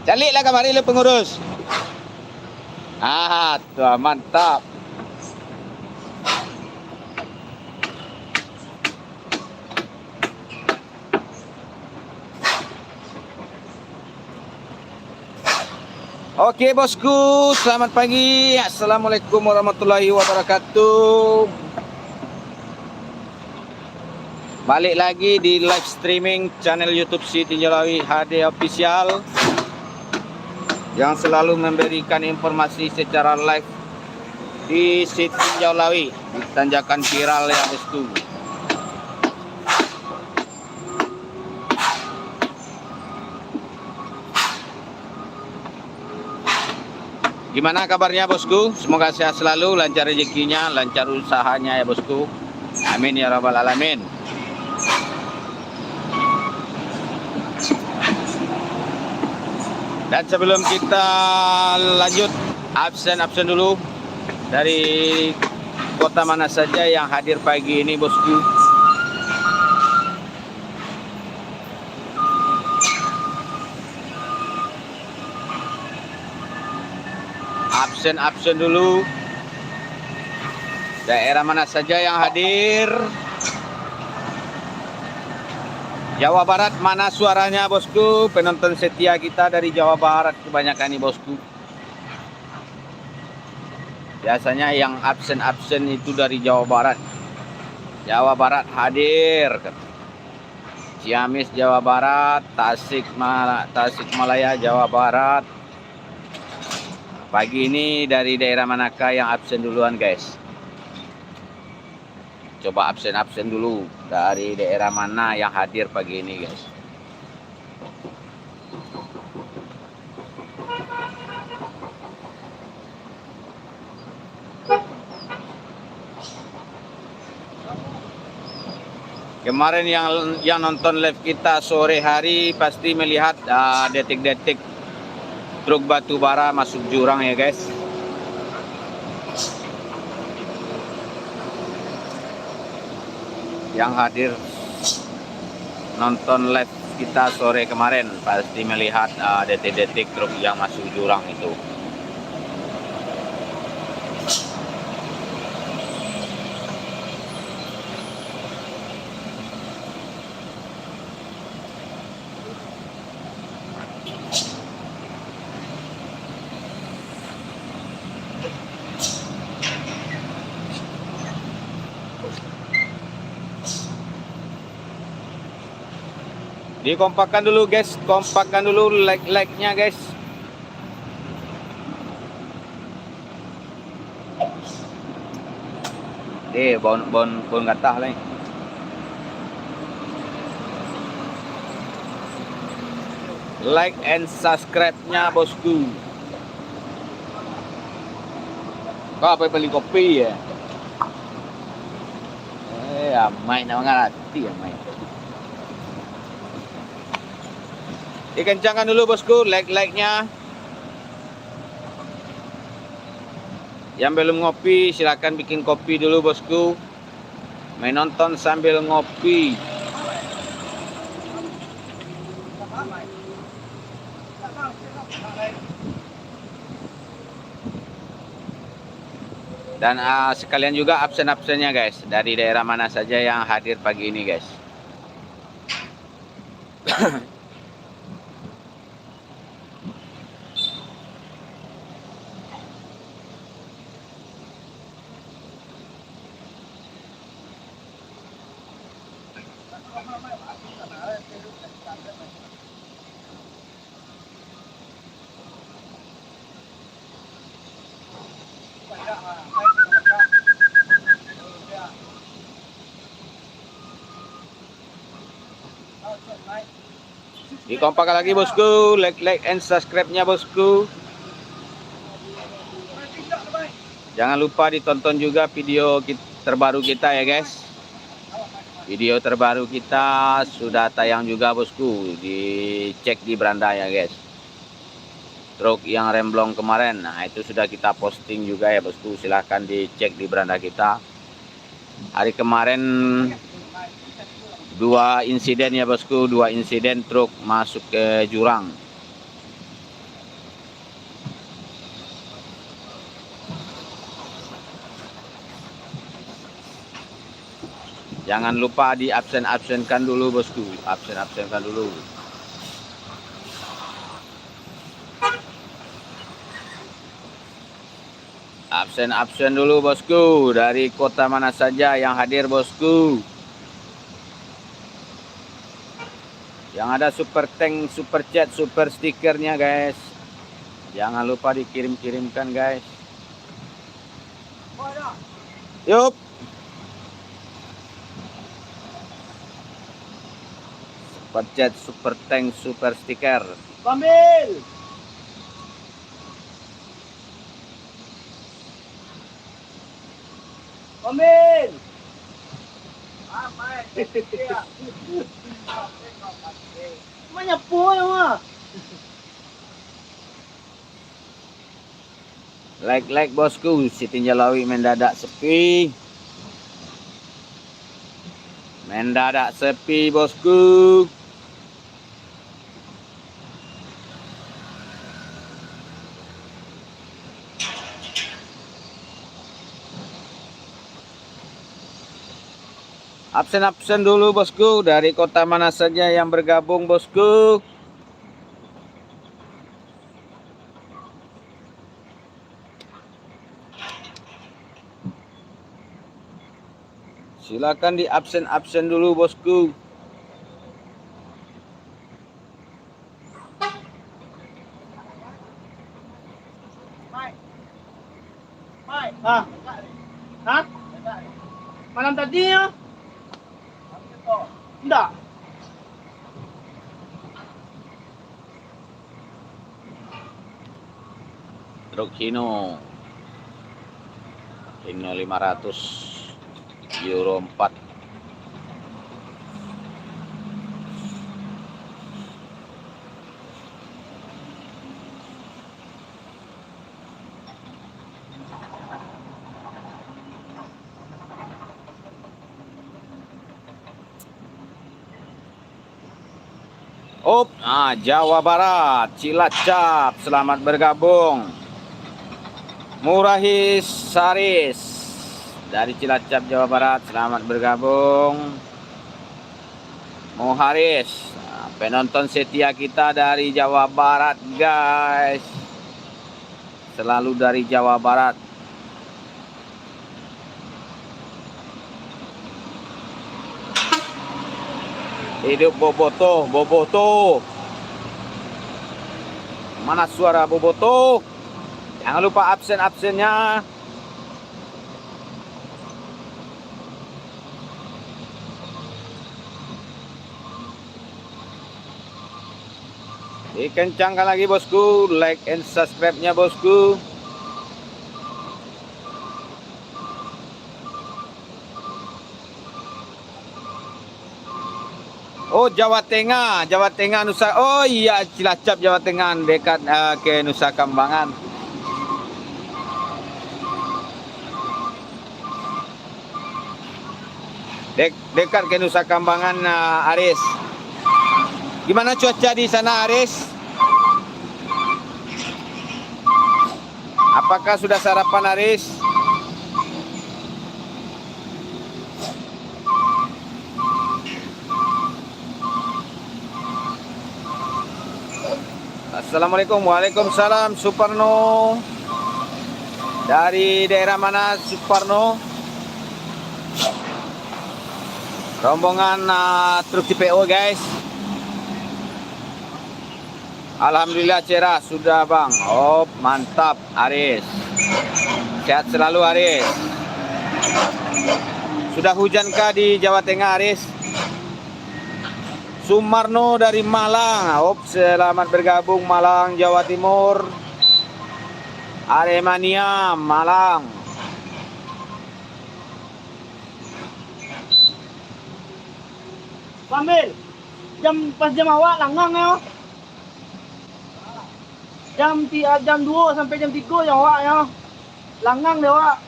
Caliklah kamari lu pengurus. Tuh mantap. Oke bosku, selamat pagi. Assalamualaikum warahmatullahi wabarakatuh. Balik lagi di live streaming channel YouTube Si Tinjau Lawi HD Official, yang selalu memberikan informasi secara live di Si Tinjau Lawi, di tanjakan viral ya bosku. Gimana kabarnya bosku? Semoga sehat selalu, lancar rezekinya, lancar usahanya ya bosku. Amin ya rabbal alamin. Dan sebelum kita lanjut, absen dulu dari kota mana saja yang hadir pagi ini bosku. Absen dulu. Daerah mana saja yang hadir? Jawa Barat mana suaranya bosku? Penonton setia kita dari Jawa Barat kebanyakan nih bosku. Biasanya yang absen itu dari Jawa Barat. Jawa Barat hadir. Ciamis Jawa Barat, Tasikmalaya Jawa Barat. Pagi ini dari daerah manakah yang absen duluan guys? Coba absen dulu. Dari daerah mana yang hadir pagi ini guys? Kemarin yang nonton live kita sore hari pasti melihat detik-detik truk batu bara masuk jurang ya guys. Yang hadir nonton live kita sore kemarin pasti melihat detik-detik truk yang masuk jurang itu. Dikompakkan dulu guys, kompakkan dulu like-nya guys. Bon gatah lah. Like and subscribe-nya bosku. Kau apa beli kopi ya? Amai nak ngerti amai. Dikencangkan dulu bosku like-nya. Yang belum ngopi silakan bikin kopi dulu bosku. Main nonton sambil ngopi. Dan sekalian juga absen-absennya guys. Dari daerah mana saja yang hadir pagi ini guys. Dikompak lagi bosku, like and subscribe-nya bosku. Jangan lupa ditonton juga video terbaru kita ya guys. Video terbaru kita sudah tayang juga bosku, dicek di beranda ya guys. Truk yang remblong kemarin, nah itu sudah kita posting juga ya bosku, silahkan dicek di beranda kita. Hari kemarin 2 insiden ya bosku, 2 insiden truk masuk ke jurang. Jangan lupa di absen-absenkan dulu bosku, absen-absenkan dulu. Absen-absen dulu bosku, dari kota mana saja yang hadir bosku. Yang ada super tank, super chat, super stikernya guys. Jangan lupa dikirim-kirimkan guys. Yup. Super chat, super tank, super stiker. Ambil. Ambil. Menyapu ya mah. Like bosku, Siti Jalawi mendadak sepi. Mendadak sepi bosku. Absen-absen dulu bosku, dari kota mana saja yang bergabung bosku. Silakan di absen-absen dulu bosku. Hah? Hah? Malam tadi ya? Enggak. Truk Hino 500 Euro 4. Jawa Barat, Cilacap, selamat bergabung. Murahis Saris dari Cilacap, Jawa Barat, selamat bergabung. Muharis, penonton setia kita dari Jawa Barat guys, selalu dari Jawa Barat. Hidup Bobotoh, Bobotoh. Mana suara Bobotoh? Jangan lupa absen-absennya. Dikencangkan lagi bosku, like and subscribe-nya bosku. Oh, Jawa Tengah, Nusa. Oh iya, Cilacap, Jawa Tengah, dekat ke Nusa Kambangan. Dekat ke Nusa Kambangan, Aris. Gimana cuaca di sana, Aris? Apakah sudah sarapan, Aris? Assalamualaikum. Waalaikumsalam Suparno. Dari daerah mana Suparno? Rombongan truk CPO guys. Alhamdulillah cerah sudah bang. Oh mantap Aris. Sehat selalu Aris. Sudah hujankah di Jawa Tengah Aris? Sumarno dari Malang. Selamat bergabung Malang, Jawa Timur. Aremania, Malang. Ambil. Pas jam awak langgang ya. Jam 2 sampai jam 3 ya awak ya. Langgang deh awak.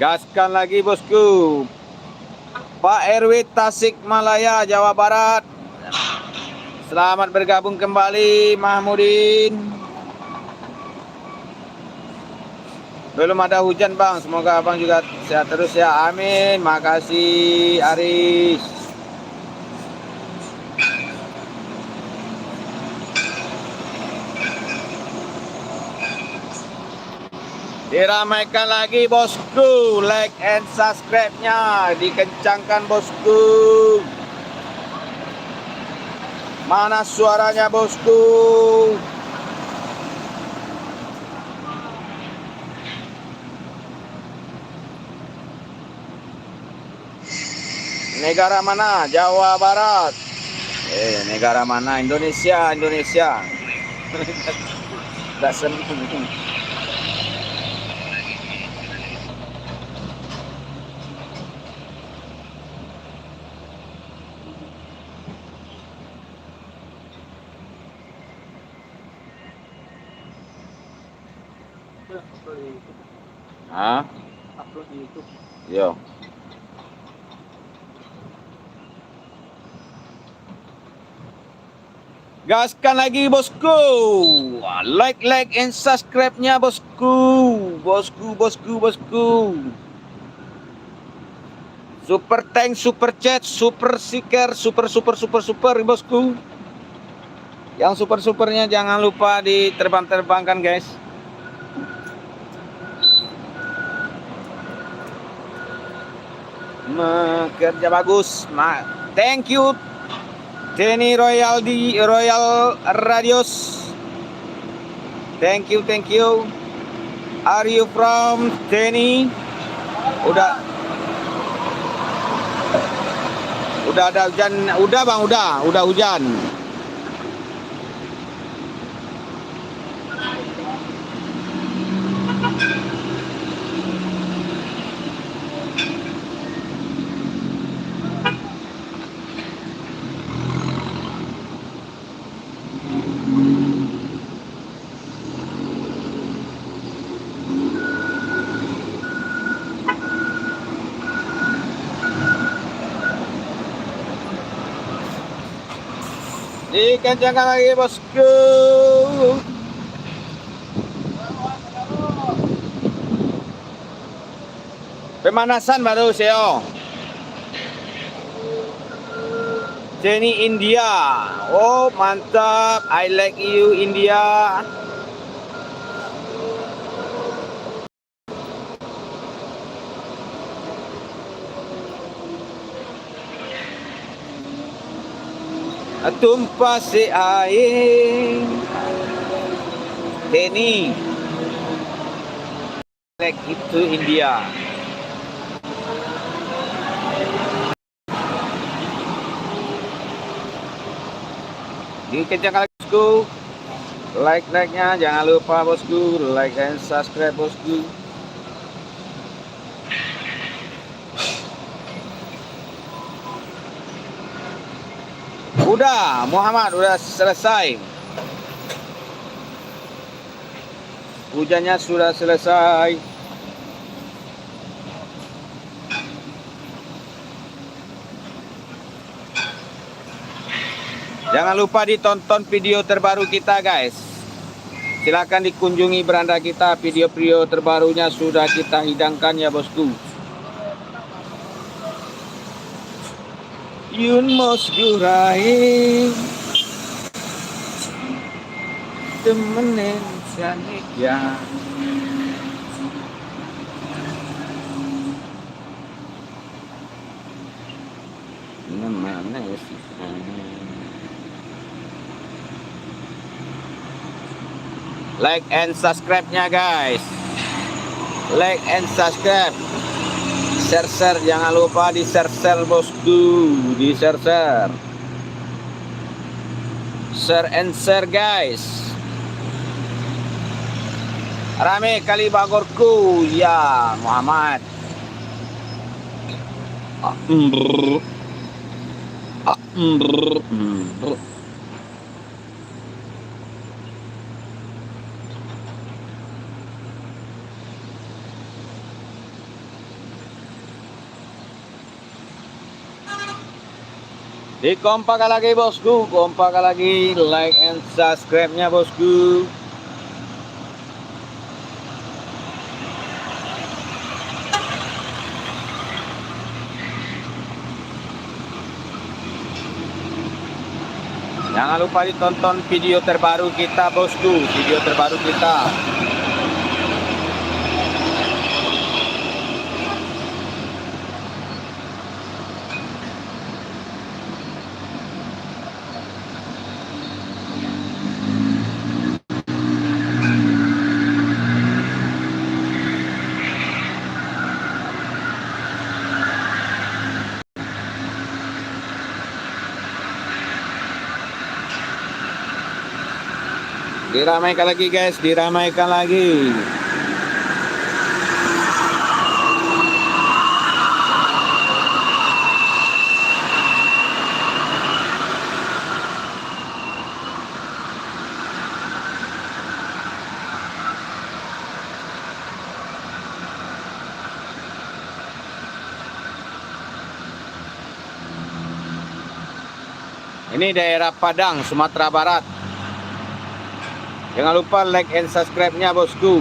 Gaskan lagi bosku. Pak RW Tasikmalaya, Jawa Barat. Selamat bergabung kembali Mahmudin. Belum ada hujan bang, semoga abang juga sehat terus ya, amin. Makasih Aris. Diramaikan lagi bosku, like and subscribe-nya dikencangkan bosku. Mana suaranya bosku? Negara mana? Jawa Barat. Negara mana? Indonesia, Indonesia. Tidak senang. Upload di YouTube. Hah? Upload di YouTube. Yo. Gaskan lagi bosku. Like and subscribe-nya bosku. Bosku. Super thank, super chat, super sticker, super bosku. Yang supernya jangan lupa diterbang-terbangkan guys. Kerja bagus. Thank you Denny Royal Radios. Thank you. Are you from Denny? Udah ada hujan. Udah bang, udah hujan. Dikencangkan lagi bosku. Pemanasan baru Seo. Jenny India. Oh mantap. I like you India. Tumpah si air. Denny. Like itu India. Dikencangkan lagi bosku. Like-nya jangan lupa bosku. Like and subscribe bosku. Udah, Muhammad udah selesai. Hujannya sudah selesai. Jangan lupa ditonton video terbaru kita guys. Silakan dikunjungi beranda kita. Video-video terbarunya sudah kita hidangkan ya bosku. Yun mos gurai temenin sanitya. Mana sih? Like and subscribe-nya guys. Like and subscribe. Share jangan lupa di share bosku, di share. Share and share guys. Rame kali bagorku ya Muhammad. Kompak lagi bosku, kompak lagi, like and subscribe-nya bosku. Jangan lupa ditonton video terbaru kita bosku, video terbaru kita. Diramaikan lagi guys, diramaikan lagi. Ini daerah Padang, Sumatera Barat. Jangan lupa like and subscribe-nya bosku.